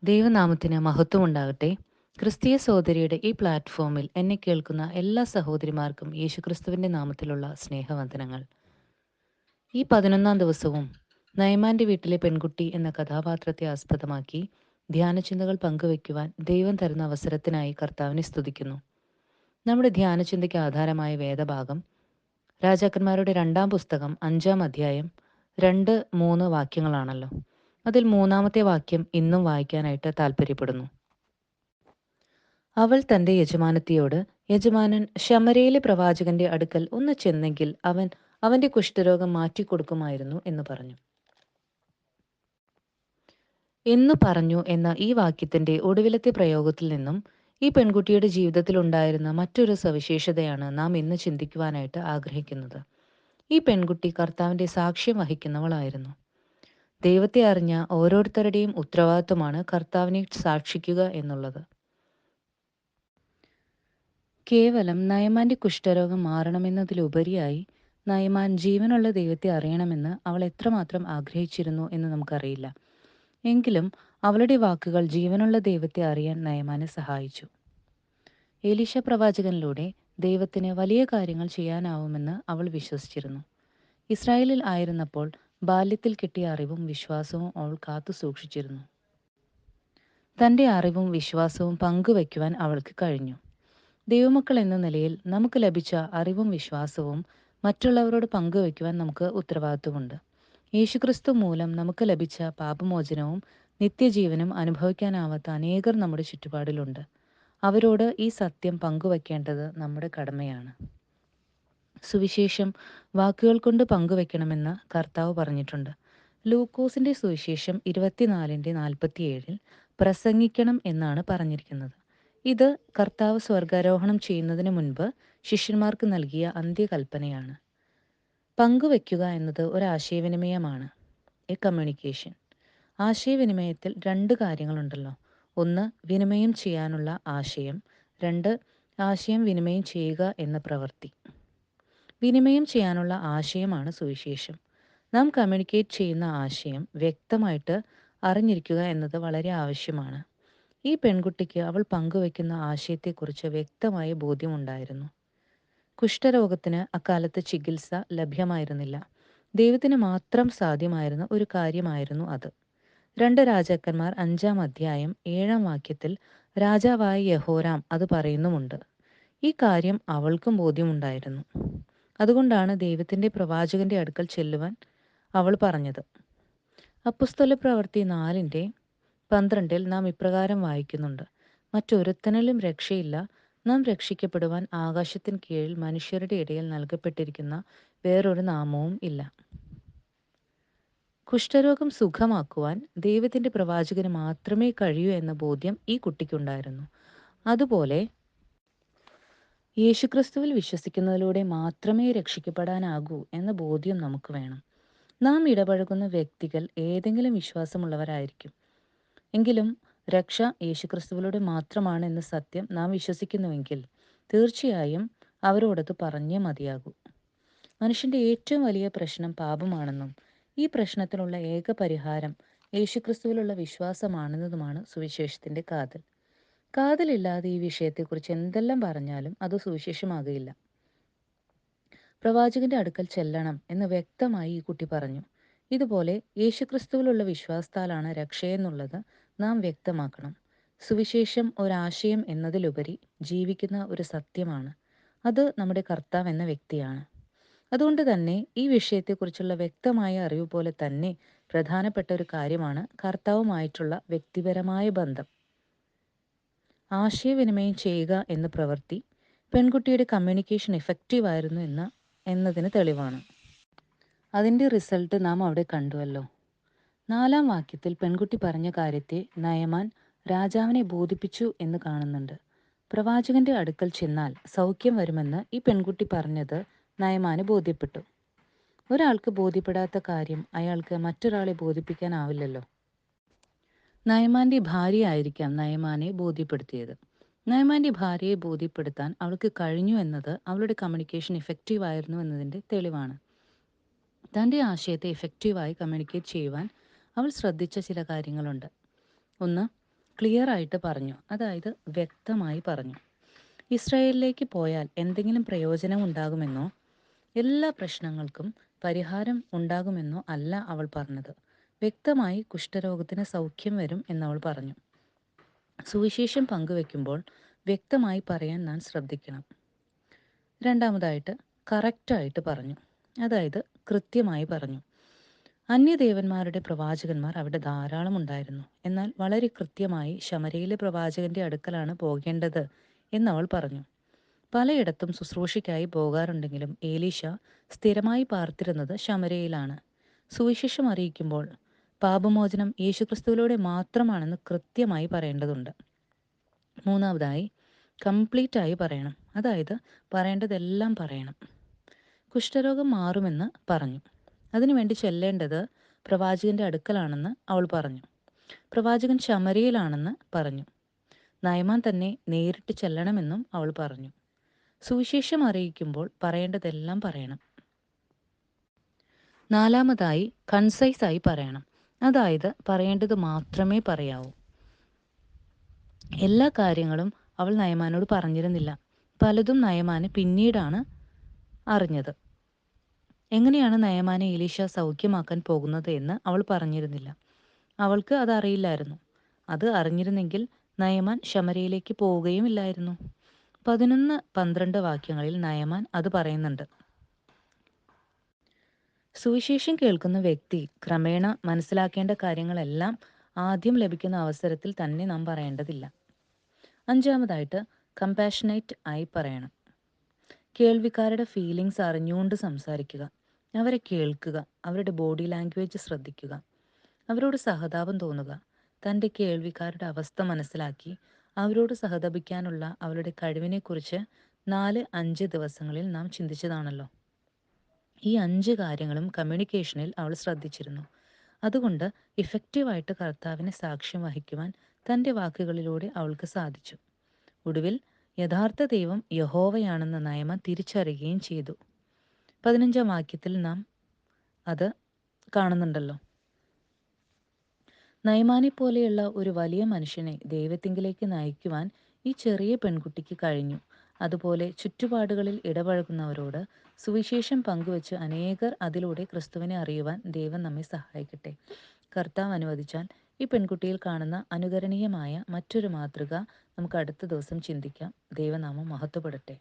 ദൈവനാമത്തിന് മഹത്വമുണ്ടാകട്ടെ. ക്രിസ്തീയ സഹോദരിയുടെ ഈ പ്ലാറ്റ്ഫോമിൽ എന്നെ കേൾക്കുന്ന എല്ലാ സഹോദരിമാർക്കും യേശുക്രിസ്തുവിൻ്റെ നാമത്തിലുള്ള സ്നേഹവന്ദനങ്ങൾ. ഈ 11-ാം ദിവസവും നയമാൻ്റെ വീട്ടിലെ പെൺകുട്ടി എന്ന കഥാപാത്രത്തെ ആസ്പദമാക്കി ധ്യാനചിന്തകൾ പങ്കുവയ്ക്കുവാൻ ദൈവം തരുന്ന അവസരത്തിനായി കർത്താവിനെ സ്തുതിക്കുന്നു. നമ്മുടെ ധ്യാനചിന്തയ്ക്ക് ആധാരമായ വേദഭാഗം രാജാക്കന്മാരുടെ 2-ാം പുസ്തകം 5-ാം അധ്യായം 2-3 വാക്യങ്ങളാണല്ലോ. അതിൽ 3-ാമത്തെ വാക്യം ഇന്നും വായിക്കാനായിട്ട് താല്പര്യപ്പെടുന്നു. അവൾ തന്റെ യജമാനത്തിയോട്, യജമാനൻ ശമര്യയിലെ പ്രവാചകന്റെ അടുക്കൽ ഒന്ന് ചെന്നെങ്കിൽ അവൻ അവന്റെ കുഷ്ഠരോഗം മാറ്റിക്കൊടുക്കുമായിരുന്നു എന്ന് പറഞ്ഞു. എന്ന ഈ വാക്യത്തിന്റെ ഒടുവിലത്തെ പ്രയോഗത്തിൽ നിന്നും ഈ പെൺകുട്ടിയുടെ ജീവിതത്തിൽ ഉണ്ടായിരുന്ന മറ്റൊരു സവിശേഷതയാണ് നാം ഇന്ന് ചിന്തിക്കുവാനായിട്ട് ആഗ്രഹിക്കുന്നത്. ഈ പെൺകുട്ടി കർത്താവിന്റെ സാക്ഷ്യം വഹിക്കുന്നവളായിരുന്നു. ദൈവത്തെ അറിഞ്ഞ ഓരോരുത്തരുടെയും ഉത്തരവാദിത്വമാണ് കർത്താവിനെ സാക്ഷിക്കുക എന്നുള്ളത്. കേവലം നയമാന്റെ കുഷ്ഠരോഗം മാറണമെന്നതിലുപരിയായി നയമാൻ ജീവനുള്ള ദൈവത്തെ അറിയണമെന്ന് അവൾ എത്രമാത്രം ആഗ്രഹിച്ചിരുന്നു എന്ന് നമുക്കറിയില്ല. എങ്കിലും അവളുടെ വാക്കുകൾ ജീവനുള്ള ദൈവത്തെ അറിയാൻ നയമാനെ സഹായിച്ചു. എലീശ പ്രവാചകനിലൂടെ ദൈവത്തിന് വലിയ കാര്യങ്ങൾ ചെയ്യാനാവുമെന്ന് അവൾ വിശ്വസിച്ചിരുന്നു. ഇസ്രായേലിൽ ആയിരുന്നപ്പോൾ ബാല്യത്തിൽ കിട്ടിയ അറിവും വിശ്വാസവും അവൾ കാത്തു സൂക്ഷിച്ചിരുന്നു. തൻ്റെ അറിവും വിശ്വാസവും പങ്കുവയ്ക്കുവാൻ അവൾക്ക് കഴിഞ്ഞു. ദൈവമക്കൾ എന്ന നിലയിൽ നമുക്ക് ലഭിച്ച അറിവും വിശ്വാസവും മറ്റുള്ളവരോട് പങ്കുവയ്ക്കുവാൻ നമുക്ക് ഉത്തരവാദിത്വമുണ്ട്. യേശുക്രിസ്തു മൂലം നമുക്ക് ലഭിച്ച പാപമോചനവും നിത്യജീവനും അനുഭവിക്കാനാവാത്ത അനേകർ നമ്മുടെ ചുറ്റുപാടിലുണ്ട്. അവരോട് ഈ സത്യം പങ്കുവയ്ക്കേണ്ടത് നമ്മുടെ കടമയാണ്. സുവിശേഷം വാക്കുകൾ കൊണ്ട് പങ്കുവയ്ക്കണമെന്ന് കർത്താവ് പറഞ്ഞിട്ടുണ്ട്. ലൂക്കോസിന്റെ സുവിശേഷം 24:47 പ്രസംഗിക്കണം എന്നാണ് പറഞ്ഞിരിക്കുന്നത്. ഇത് കർത്താവ് സ്വർഗാരോഹണം ചെയ്യുന്നതിന് മുൻപ് ശിഷ്യന്മാർക്ക് നൽകിയ അന്ത്യകൽപ്പനയാണ്. പങ്കുവയ്ക്കുക എന്നത് ഒരു ആശയവിനിമയമാണ്, എ കമ്മ്യൂണിക്കേഷൻ. ആശയവിനിമയത്തിൽ 2 കാര്യങ്ങളുണ്ടല്ലോ. 1 വിനിമയം ചെയ്യാനുള്ള ആശയം, 2 ആശയം വിനിമയം ചെയ്യുക എന്ന പ്രവൃത്തി. വിനിമയം ചെയ്യാനുള്ള ആശയമാണ് സുവിശേഷം. നാം കമ്മ്യൂണിക്കേറ്റ് ചെയ്യുന്ന ആശയം വ്യക്തമായിട്ട് അറിഞ്ഞിരിക്കുക എന്നത് വളരെ ആവശ്യമാണ്. ഈ പെൺകുട്ടിക്ക് അവൾ പങ്കുവയ്ക്കുന്ന ആശയത്തെക്കുറിച്ച് വ്യക്തമായ ബോധ്യമുണ്ടായിരുന്നു. കുഷ്ഠരോഗത്തിന് അക്കാലത്ത് ചികിത്സ ലഭ്യമായിരുന്നില്ല. ദൈവത്തിന് മാത്രം സാധ്യമായിരുന്ന ഒരു കാര്യമായിരുന്നു അത്. 2 രാജാക്കന്മാർ 5-ാം അധ്യായം 7-ാം വാക്യത്തിൽ രാജാവായ യഹോരാം അത് പറയുന്നുമുണ്ട്. ഈ കാര്യം അവൾക്കും ബോധ്യമുണ്ടായിരുന്നു. അതുകൊണ്ടാണ് ദൈവത്തിൻ്റെ പ്രവാചകന്റെ അടുക്കൽ ചെല്ലുവാൻ അവൾ പറഞ്ഞത്. അപ്പോസ്തലപ്രവൃത്തി 4:12 നാം ഇപ്രകാരം വായിക്കുന്നുണ്ട്: മറ്റൊരുത്തനിലും രക്ഷയില്ല, നാം രക്ഷിക്കപ്പെടുവാൻ ആകാശത്തിന് കീഴിൽ മനുഷ്യരുടെ ഇടയിൽ നൽകപ്പെട്ടിരിക്കുന്ന വേറൊരു നാമവും ഇല്ല. കുഷ്ഠരോഗം സുഖമാക്കുവാൻ ദൈവത്തിൻ്റെ പ്രവാചകന് മാത്രമേ കഴിയൂ എന്ന ബോധ്യം ഈ കുട്ടിക്കുണ്ടായിരുന്നു. അതുപോലെ യേശുക്രിസ്തുവിൽ വിശ്വസിക്കുന്നതിലൂടെ മാത്രമേ രക്ഷിക്കപ്പെടാനാകൂ എന്ന ബോധ്യം നമുക്ക് വേണം. നാം ഇടപഴകുന്ന വ്യക്തികൾ ഏതെങ്കിലും വിശ്വാസമുള്ളവരായിരിക്കും. എങ്കിലും രക്ഷ യേശുക്രിസ്തുവിലൂടെ മാത്രമാണ് എന്ന സത്യം നാം വിശ്വസിക്കുന്നുവെങ്കിൽ തീർച്ചയായും അവരോടത് പറഞ്ഞേ മതിയാകൂ. മനുഷ്യൻ്റെ ഏറ്റവും വലിയ പ്രശ്നം പാപമാണെന്നും ഈ പ്രശ്നത്തിനുള്ള ഏക പരിഹാരം യേശുക്രിസ്തുവിലുള്ള വിശ്വാസമാണെന്നതുമാണ് സുവിശേഷത്തിൻ്റെ കാതൽ. കാതലില്ലാതെ ഈ വിഷയത്തെക്കുറിച്ച് എന്തെല്ലാം പറഞ്ഞാലും അത് സുവിശേഷമാകുകയില്ല. പ്രവാചകന്റെ അടുക്കൽ ചെല്ലണം എന്ന് വ്യക്തമായി ഈ കുട്ടി പറഞ്ഞു. ഇതുപോലെ യേശുക്രിസ്തുവിലുള്ള വിശ്വാസത്താലാണ് രക്ഷയെന്നുള്ളത് നാം വ്യക്തമാക്കണം. സുവിശേഷം ഒരാശയം എന്നതിലുപരി ജീവിക്കുന്ന ഒരു സത്യമാണ്. അത് നമ്മുടെ കർത്താവ് എന്ന വ്യക്തിയാണ്. അതുകൊണ്ട് തന്നെ ഈ വിഷയത്തെക്കുറിച്ചുള്ള വ്യക്തമായ അറിവ് പോലെ തന്നെ പ്രധാനപ്പെട്ട ഒരു കാര്യമാണ് കർത്താവുമായിട്ടുള്ള വ്യക്തിപരമായ ബന്ധം. ആശയവിനിമയം ചെയ്യുക എന്ന പ്രവൃത്തി പെൺകുട്ടിയുടെ കമ്മ്യൂണിക്കേഷൻ എഫക്റ്റീവായിരുന്നു എന്നതിന് തെളിവാണ്. അതിൻ്റെ റിസൾട്ട് നാം അവിടെ കണ്ടുവല്ലോ. 4-ാം വാക്യത്തിൽ പെൺകുട്ടി പറഞ്ഞ കാര്യത്തെ നയമാൻ രാജാവിനെ ബോധിപ്പിച്ചു എന്ന് കാണുന്നുണ്ട്. പ്രവാചകന്റെ അടുക്കൽ ചെന്നാൽ സൗഖ്യം വരുമെന്ന് ഈ പെൺകുട്ടി പറഞ്ഞത് നയമാന് ബോധ്യപ്പെട്ടു. ഒരാൾക്ക് ബോധ്യപ്പെടാത്ത കാര്യം അയാൾക്ക് മറ്റൊരാളെ ബോധിപ്പിക്കാനാവില്ലല്ലോ. നയമാന്റെ ഭാര്യയായിരിക്കാം നയമാനെ ബോധ്യപ്പെടുത്തിയത്. നയമാന്റെ ഭാര്യയെ ബോധ്യപ്പെടുത്താൻ അവൾക്ക് കഴിഞ്ഞു എന്നത് അവളുടെ കമ്മ്യൂണിക്കേഷൻ ഇഫക്റ്റീവായിരുന്നു എന്നതിൻ്റെ തെളിവാണ്. തൻ്റെ ആശയത്തെ ഇഫക്റ്റീവായി കമ്മ്യൂണിക്കേറ്റ് ചെയ്യുവാൻ അവൾ ശ്രദ്ധിച്ച ചില കാര്യങ്ങളുണ്ട്. 1 ക്ലിയർ ആയിട്ട് പറഞ്ഞു. അതായത് വ്യക്തമായി പറഞ്ഞു. ഇസ്രായേലിലേക്ക് പോയാൽ എന്തെങ്കിലും പ്രയോജനം ഉണ്ടാകുമെന്നോ എല്ലാ പ്രശ്നങ്ങൾക്കും പരിഹാരം ഉണ്ടാകുമെന്നോ അല്ല അവൾ പറഞ്ഞത്. വ്യക്തമായി കുഷ്ഠരോഗത്തിന് സൗഖ്യം വരും എന്നവൾ പറഞ്ഞു. സുവിശേഷം പങ്കുവെക്കുമ്പോൾ വ്യക്തമായി പറയാൻ നാം ശ്രദ്ധിക്കണം. രണ്ടാമതായിട്ട് കറക്റ്റായിട്ട് പറഞ്ഞു. അതായത് കൃത്യമായി പറഞ്ഞു. അന്യദേവന്മാരുടെ പ്രവാചകന്മാർ അവിടെ ധാരാളം ഉണ്ടായിരുന്നു. എന്നാൽ വളരെ കൃത്യമായി ശമരയിലെ പ്രവാചകന്റെ അടുക്കലാണ് പോകേണ്ടത് എന്നവൾ പറഞ്ഞു. പലയിടത്തും ശുശ്രൂഷയ്ക്കായി പോകാറുണ്ടെങ്കിലും ഏലീശ സ്ഥിരമായി പാർത്തിരുന്നത് ശമരയിലാണ്. സുവിശേഷം അറിയിക്കുമ്പോൾ പാപമോചനം യേശുക്രിസ്തുവിലൂടെ മാത്രമാണെന്ന് കൃത്യമായി പറയേണ്ടതുണ്ട്. മൂന്നാമതായി കംപ്ലീറ്റ് ആയി പറയണം. അതായത് പറയേണ്ടതെല്ലാം പറയണം. കുഷ്ഠരോഗം മാറുമെന്ന് പറഞ്ഞു. അതിനുവേണ്ടി ചെല്ലേണ്ടത് പ്രവാചകന്റെ അടുക്കലാണെന്ന് അവൾ പറഞ്ഞു. പ്രവാചകൻ ശമരിയിലാണെന്ന് പറഞ്ഞു. നയമാൻ തന്നെ നേരിട്ട് ചെല്ലണമെന്നും അവൾ പറഞ്ഞു. സുവിശേഷം അറിയിക്കുമ്പോൾ പറയേണ്ടതെല്ലാം പറയണം. നാലാമതായി കൺസൈസായി പറയണം. അതായത് പറയേണ്ടത് മാത്രമേ പറയാവൂ. എല്ലാ കാര്യങ്ങളും അവൾ നയമാനോട് പറഞ്ഞിരുന്നില്ല. പലതും നയമാന് പിന്നീടാണ് അറിഞ്ഞത്. എങ്ങനെയാണ് നയമാനെ എലീശ സൗഖ്യമാക്കാൻ പോകുന്നത് എന്ന് അവൾ പറഞ്ഞിരുന്നില്ല. അവൾക്ക് അത് അറിയില്ലായിരുന്നു. അത് അറിഞ്ഞിരുന്നെങ്കിൽ നയമാൻ ശമരയിലേക്ക് പോവുകയുമില്ലായിരുന്നു. 11-12 വാക്യങ്ങളിൽ നയമാൻ അത് പറയുന്നുണ്ട്. സുവിശേഷം കേൾക്കുന്ന വ്യക്തി ക്രമേണ മനസ്സിലാക്കേണ്ട കാര്യങ്ങളെല്ലാം ആദ്യം ലഭിക്കുന്ന അവസരത്തിൽ തന്നെ നാം പറയേണ്ടതില്ല. അഞ്ചാമതായിട്ട് കമ്പാഷനേറ്റ് ആയി പറയണം. കേൾവിക്കാരുടെ ഫീലിങ്സ് അറിഞ്ഞുകൊണ്ട് സംസാരിക്കുക. അവരെ കേൾക്കുക. അവരുടെ ബോഡി ലാംഗ്വേജ് ശ്രദ്ധിക്കുക. അവരോട് സഹതാപം തോന്നുക. തൻ്റെ കേൾവിക്കാരുടെ അവസ്ഥ മനസ്സിലാക്കി അവരോട് സഹതപിക്കാനുള്ള അവരുടെ കഴിവിനെക്കുറിച്ച് 4-5 ദിവസങ്ങളിൽ നാം ചിന്തിച്ചതാണല്ലോ. ഈ 5 കാര്യങ്ങളും കമ്മ്യൂണിക്കേഷനിൽ അവൾ ശ്രദ്ധിച്ചിരുന്നു. അതുകൊണ്ട് ഇഫക്റ്റീവായിട്ട് കർത്താവിനെ സാക്ഷ്യം വഹിക്കുവാൻ തൻ്റെ വാക്കുകളിലൂടെ അവൾക്ക് സാധിച്ചു. ഒടുവിൽ യഥാർത്ഥ ദൈവം യഹോവയാണെന്ന നയമാൻ തിരിച്ചറിയുകയും ചെയ്തു. 15-ാം വാക്യത്തിൽ നാം അത് കാണുന്നുണ്ടല്ലോ. നയമാനെ പോലെയുള്ള ഒരു വലിയ മനുഷ്യനെ ദൈവത്തിങ്കിലേക്ക് നയിക്കുവാൻ ഈ ചെറിയ പെൺകുട്ടിക്ക് കഴിഞ്ഞു. അതുപോലെ ചുറ്റുപാടുകളിൽ ഇടപഴകുന്നവരോട് സുവിശേഷം പങ്കുവച്ച് അനേകർ അതിലൂടെ ക്രിസ്തുവിനെ അറിയുവാൻ ദൈവം നമ്മെ സഹായിക്കട്ടെ. കർത്താവ് അനുവദിച്ചാൽ ഈ പെൺകുട്ടിയിൽ കാണുന്ന അനുകരണീയമായ മറ്റൊരു മാതൃക നമുക്ക് അടുത്ത ദിവസം ചിന്തിക്കാം. ദൈവനാമം മഹത്വപ്പെടട്ടെ.